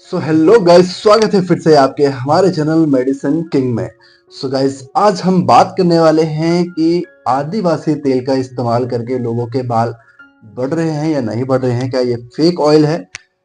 So hello guys, स्वागत है फिर से आपके हमारे चैनल मेडिसिन किंग में। सो गाइस, आज हम बात करने वाले हैं कि आदिवासी तेल का इस्तेमाल करके लोगों के बाल बढ़ रहे हैं या नहीं बढ़ रहे हैं। क्या ये फेक ऑयल है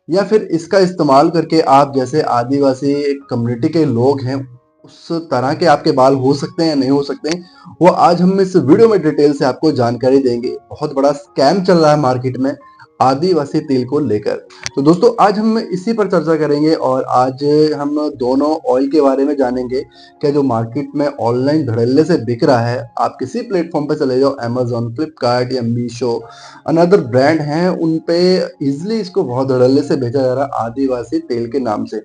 या फिर इसका इस्तेमाल करके आप जैसे आदिवासी कम्युनिटी के लोग हैं उस तरह के आपके बाल हो सकते हैं या नहीं हो सकते हैं, वो आज हम इस वीडियो में डिटेल से आपको जानकारी देंगे। बहुत बड़ा स्कैम चल रहा है मार्केट में आदिवासी तेल को लेकर। तो दोस्तों, आज हम इसी पर चर्चा करेंगे और आज हम दोनों ऑयल के बारे में जानेंगे। क्या जो मार्केट में ऑनलाइन धड़ल्ले से बिक रहा है, आप किसी प्लेटफॉर्म पर चले जाओ, अमेजोन, फ्लिपकार्ट या मीशो, अनदर ब्रांड हैं, उन पे इजिली इसको बहुत धड़ल्ले से बेचा जा रहा है आदिवासी तेल के नाम से।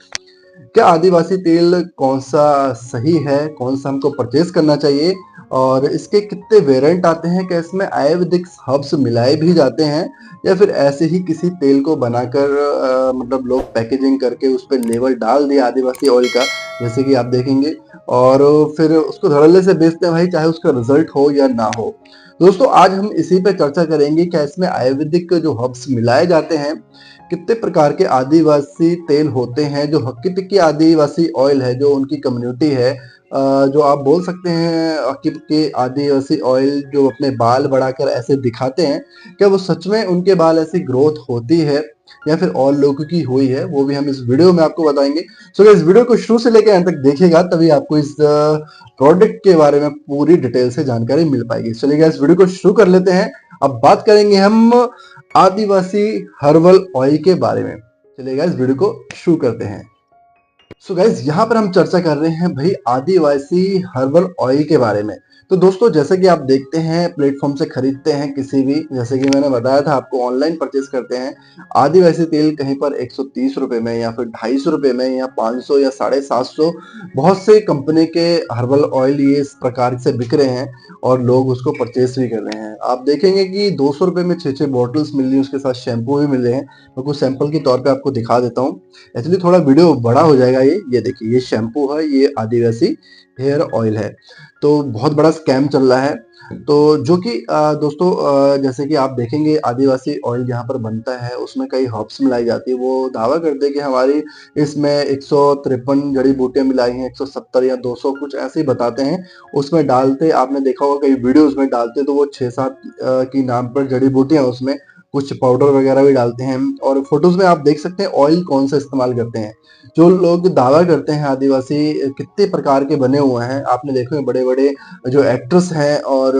क्या आदिवासी तेल कौन सा सही है, कौन सा हमको परचेज करना चाहिए और इसके कितने वेरिएंट आते हैं? क्या इसमें आयुर्वेदिक हर्ब्स मिलाए भी जाते हैं या फिर ऐसे ही किसी तेल को बनाकर मतलब लोग पैकेजिंग करके उस पर लेबल डाल दिया आदिवासी ऑयल का, जैसे कि आप देखेंगे, और फिर उसको धड़ल्ले से बेचते हैं भाई, चाहे उसका रिजल्ट हो या ना हो। दोस्तों, आज हम इसी पे चर्चा करेंगे। क्या इसमें आयुर्वेदिक जो हर्ब्स मिलाए जाते हैं, कितने प्रकार के आदिवासी तेल होते हैं, जो हकीकी आदिवासी ऑयल है, जो उनकी कम्युनिटी है, जो आप बोल सकते हैं हकीकी आदिवासी ऑयल, जो अपने बाल बढ़ाकर ऐसे दिखाते हैं, क्या वो सच में उनके बाल ऐसी ग्रोथ होती है या फिर और लोगों की हुई है, वो भी हम इस वीडियो में आपको बताएंगे। सो इस वीडियो को शुरू से लेकर अंत तक देखिएगा, तभी आपको इस प्रोडक्ट के बारे में पूरी डिटेल से जानकारी मिल पाएगी। चलिए इस वीडियो को शुरू कर लेते हैं। अब बात करेंगे हम आदिवासी हर्बल ऑयल के बारे में। चलिए इस वीडियो को शुरू करते हैं। सो गाइज, यहाँ पर हम चर्चा कर रहे हैं भाई आदिवासी हर्बल ऑयल के बारे में। तो दोस्तों, जैसे कि आप देखते हैं प्लेटफॉर्म से खरीदते हैं किसी भी, जैसे कि मैंने बताया था आपको, ऑनलाइन परचेज करते हैं आदिवासी तेल कहीं पर 130 रुपए में या फिर 250 रुपए में या 500 या 750, बहुत से कंपनी के हर्बल ऑयल ये इस प्रकार से बिक रहे हैं और लोग उसको परचेज भी कर रहे हैं। आप देखेंगे कि 200 रुपए में 6 बॉटल्स मिल रही है, उसके साथ शैम्पू भी मिल रहे हैं। मैं कुछ सैंपल के तौर पे आपको दिखा देता हूँ। एक्चुअली थोड़ा वीडियो बड़ा हो जाएगा। ये देखिए, ये शैम्पू है, ये आदिवासी हेयर ऑयल है। तो बहुत बड़ा स्कैम चल रहा है। तो जो कि दोस्तों, जैसे कि आप देखेंगे आदिवासी ऑयल जहाँ पर बनता है उसमें कई हर्ब्स मिलाई जाती है। वो दावा करते हैं कि हमारी इसमें 153 जड़ी बूटियां मिलाई हैं, 170 या 200 कुछ ऐसे ही बताते हैं। उसमें डालते, आपने देखा होगा कई वीडियोस में डालते तो वो 6-7 की नाम पर जड़ी बूटियां, उसमें कुछ पाउडर वगैरह भी डालते हैं। और फोटोज में आप देख सकते हैं ऑयल कौन सा इस्तेमाल करते हैं। जो लोग दावा करते हैं आदिवासी कितने प्रकार के बने हुए हैं, आपने देखे बड़े बड़े जो एक्ट्रेस हैं और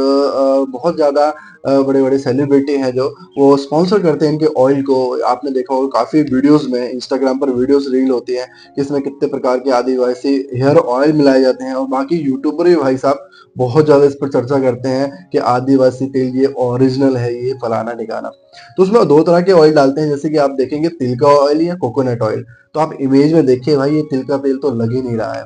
बहुत ज्यादा बड़े बड़े सेलिब्रिटी हैं, जो वो स्पॉन्सर करते हैं इनके ऑयल को। आपने देखा होगा काफी वीडियोस में, इंस्टाग्राम पर वीडियोस रील होती हैं कि इसमें कितने प्रकार के आदिवासी हेयर ऑयल मिलाए जाते हैं। और बाकी यूट्यूबर भी भाई साहब बहुत ज्यादा इस पर चर्चा करते हैं कि आदिवासी तेल ये ओरिजिनल है, ये फलाना ठिकाना। तो उसमें दो तरह के ऑयल डालते हैं, जैसे कि आप देखेंगे तिल का ऑयल या कोकोनट ऑयल। तो आप इमेज में देखिए भाई, ये तिल का तेल तो लग ही नहीं रहा है।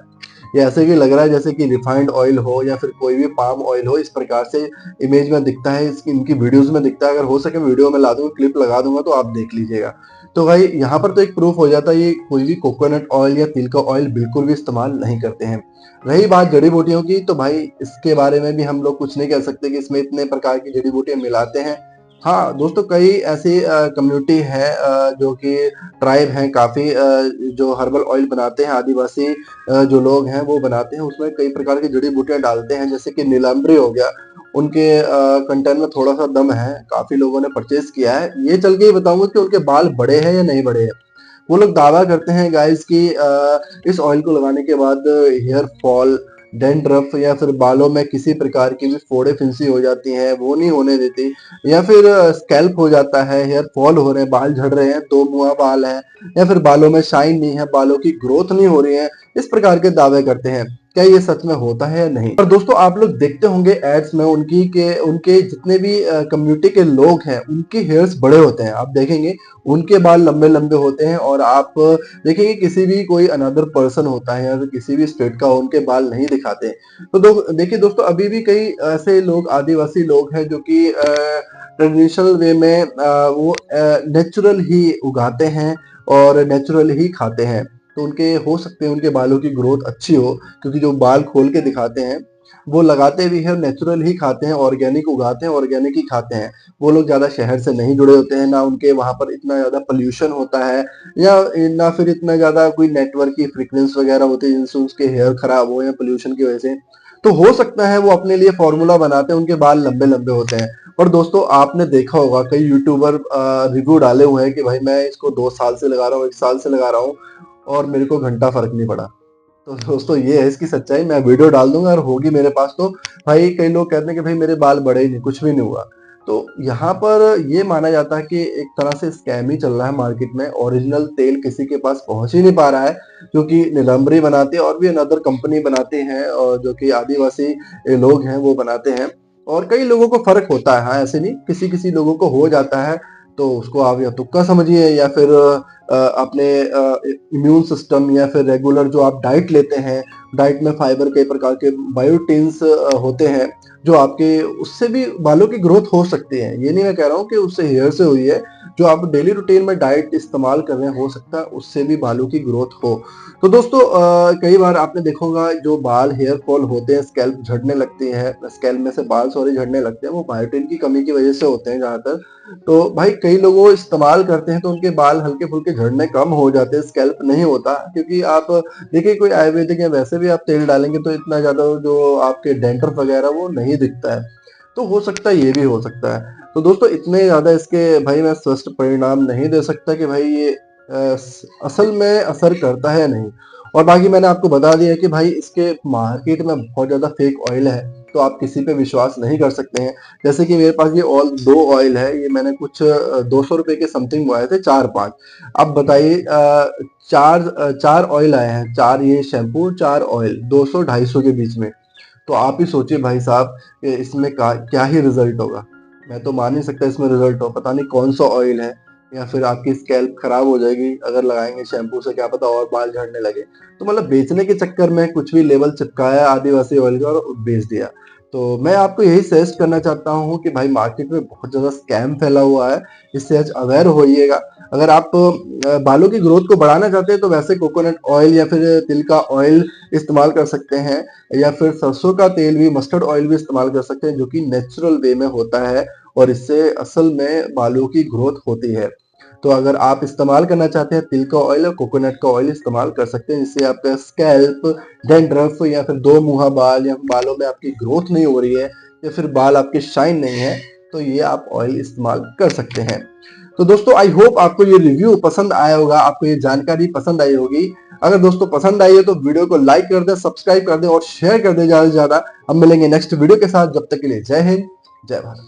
ये ऐसे कि लग रहा है जैसे कि रिफाइंड ऑयल हो या फिर कोई भी पाम ऑयल हो, इस प्रकार से इमेज में दिखता है, इसकी इनकी वीडियोस में दिखता है। अगर हो सके वीडियो में ला दूंगा, क्लिप लगा दूंगा, तो आप देख लीजिएगा। तो भाई यहाँ पर तो एक प्रूफ हो जाता है, ये कोई भी कोकोनट ऑयल या तिल का ऑयल बिल्कुल भी इस्तेमाल नहीं करते हैं। रही बात जड़ी बूटियों की, तो भाई इसके बारे में भी हम लोग कुछ नहीं कह सकते कि इसमें इतने प्रकार की जड़ी बूटियां मिलाते हैं। हाँ दोस्तों, कई ऐसी कम्युनिटी है, जो कि ट्राइब हैं काफी, जो हर्बल ऑयल बनाते हैं आदिवासी जो लोग हैं वो बनाते हैं, उसमें कई प्रकार की जड़ी बूटियां डालते हैं, जैसे कि नीलाम्बरी हो गया। उनके कंटेंट में थोड़ा सा दम है, काफी लोगों ने परचेज किया है। ये चल के ही बताऊंगा कि उनके बाल बड़े हैं या नहीं बड़े हैं। वो लोग दावा करते हैं गाइस कि इस ऑयल को लगाने के बाद हेयर फॉल, डैंड्रफ या फिर बालों में किसी प्रकार की भी फोड़े फिंसी हो जाती हैं, वो नहीं होने देती। या फिर स्कैल्प हो जाता है, हेयर फॉल हो रहे हैं, बाल झड़ रहे हैं, दो मुआ बाल है, या फिर बालों में शाइन नहीं है, बालों की ग्रोथ नहीं हो रही है, इस प्रकार के दावे करते हैं। क्या ये सच में होता है या नहीं? और दोस्तों, आप लोग देखते होंगे एड्स में उनकी के उनके जितने भी कम्युनिटी के लोग हैं, उनके हेयर्स बड़े होते हैं। आप देखेंगे उनके बाल लंबे लंबे होते हैं, और आप देखेंगे किसी भी कोई अनदर पर्सन होता है या फिर किसी भी स्टेट का हो, उनके बाल नहीं दिखाते। तो देखिए दोस्तों, अभी भी कई ऐसे लोग, आदिवासी लोग हैं, जो कि ट्रेडिशनल वे में वो नेचुरल ही उगाते हैं और नेचुरल ही खाते हैं। तो उनके हो सकते हैं उनके बालों की ग्रोथ अच्छी हो, क्योंकि जो बाल खोल के दिखाते हैं वो लगाते भी हैं, नेचुरल ही खाते हैं, ऑर्गेनिक उगाते हैं, ऑर्गेनिक ही खाते हैं। वो लोग ज़्यादा शहर से नहीं जुड़े होते हैं, ना उनके वहाँ पर इतना ज़्यादा पॉल्यूशन होता है या ना फिर इतना ज़्यादा कोई नेटवर्क की फ्रीक्वेंसी वगैरह होती है जिनसे उसके हेयर खराब हो या पॉल्यूशन की वजह से। तो हो सकता है वो अपने लिए फॉर्मूला बनाते हैं, उनके बाल लंबे-लंबे होते हैं। और दोस्तों आपने देखा होगा कई यूट्यूबर रिव्यू डाले हुए हैं कि भाई मैं इसको 2 साल से लगा रहा हूँ, 1 साल से लगा रहा हूँ और मेरे को घंटा फ़र्क नहीं पड़ा। तो दोस्तों ये है इसकी सच्चाई, मैं वीडियो डाल दूँगा और होगी मेरे पास तो भाई कई लोग कहते हैं कि भाई मेरे बाल बढ़े ही नहीं, कुछ भी नहीं हुआ। तो यहाँ पर ये माना जाता है कि एक तरह से स्कैम ही चल रहा है मार्केट में, ओरिजिनल तेल किसी के पास पहुँच ही नहीं पा रहा है, क्योंकि नीलाम्बरी बनाते हैं और भी अनदर कंपनी बनाते हैं और जो कि आदिवासी लोग हैं वो बनाते हैं। और कई लोगों को फ़र्क होता है, हाँ, ऐसे नहीं, किसी-किसी लोगों को हो जाता है, तो उसको आप या तुक्का समझिए या फिर अपने इम्यून सिस्टम या फिर रेगुलर जो आप डाइट लेते हैं, डाइट में फाइबर कई प्रकार के बायोटिन्स होते हैं, जो आपके उससे भी बालों की ग्रोथ हो सकती है। ये नहीं मैं कह रहा हूँ कि उससे हेयर से हुई है, जो आप डेली रूटीन में डाइट इस्तेमाल कर रहे हैं, हो सकता है उससे भी बालों की ग्रोथ हो। तो दोस्तों कई बार आपने देखा होगा जो बाल हेयर फॉल होते हैं, स्कैल्प झड़ने लगती है, स्कैल्प में से बाल सॉरी झड़ने लगते हैं, वो बायोटिन की कमी की वजह से होते हैं ज़्यादातर। तो भाई कई लोग वो इस्तेमाल करते हैं तो उनके बाल हल्के-फुल्के झड़ने कम हो जाते हैं, स्कैल्प नहीं होता, क्योंकि आप देखिए कोई आयुर्वेदिक या वैसे भी आप तेल डालेंगे तो इतना ज़्यादा जो आपके डैंड्रफ वगैरह वो नहीं दिखता है। तो हो सकता है ये भी हो सकता है। तो दोस्तों इतने ज़्यादा इसके भाई मैं स्पष्ट परिणाम नहीं दे सकता कि भाई ये असल में असर करता है या नहीं। और बाकी मैंने आपको बता दिया कि भाई इसके मार्केट में बहुत ज़्यादा फेक ऑयल है, तो आप किसी पे विश्वास नहीं कर सकते हैं। जैसे कि मेरे पास ये 2 ऑयल है, ये मैंने कुछ ₹200 के समथिंग मंगाए थे 4-5। अब बताइए 4 ऑयल आए हैं, 4 ये शैम्पू, 4 ऑयल 200-250 के बीच में। तो आप ही सोचिए भाई साहब कि इसमें का क्या ही रिजल्ट होगा। मैं तो मान नहीं सकता इसमें रिजल्ट हो, पता नहीं कौन-सा ऑयल है या फिर आपकी स्कैल्प खराब हो जाएगी अगर लगाएँगे शैम्पू से, क्या पता और बाल झड़ने लगे। तो मतलब बेचने के चक्कर में कुछ भी लेबल चिपकाया आदिवासी ऑयल का और बेच दिया। तो मैं आपको यही सजेस्ट करना चाहता हूँ कि भाई मार्केट में बहुत ज़्यादा स्कैम फैला हुआ है, इससे आज अवेयर होइएगा। अगर आप बालों की ग्रोथ को बढ़ाना चाहते हैं तो वैसे कोकोनट ऑयल या फिर तिल का ऑयल इस्तेमाल कर सकते हैं, या फिर सरसों का तेल भी, मस्टर्ड ऑयल भी इस्तेमाल कर सकते हैं, जो कि नेचुरल वे में होता है और इससे असल में बालों की ग्रोथ होती है। तो अगर आप इस्तेमाल करना चाहते हैं तिल का ऑयल और कोकोनट का ऑयल इस्तेमाल कर सकते हैं, जिससे आपका स्कैल्प, डैंड्रफ या फिर दो मुहा बाल या बालों में आपकी ग्रोथ नहीं हो रही है या फिर बाल आपके शाइन नहीं है, तो ये आप ऑयल इस्तेमाल कर सकते हैं। तो दोस्तों आई होप आपको ये रिव्यू पसंद आया होगा, आपको ये जानकारी पसंद आई होगी। अगर दोस्तों पसंद आई है तो वीडियो को लाइक कर दें, सब्सक्राइब कर दें और शेयर कर दें ज़्यादा से ज़्यादा। हम मिलेंगे नेक्स्ट वीडियो के साथ, जब तक के लिए जय हिंद, जय भारत।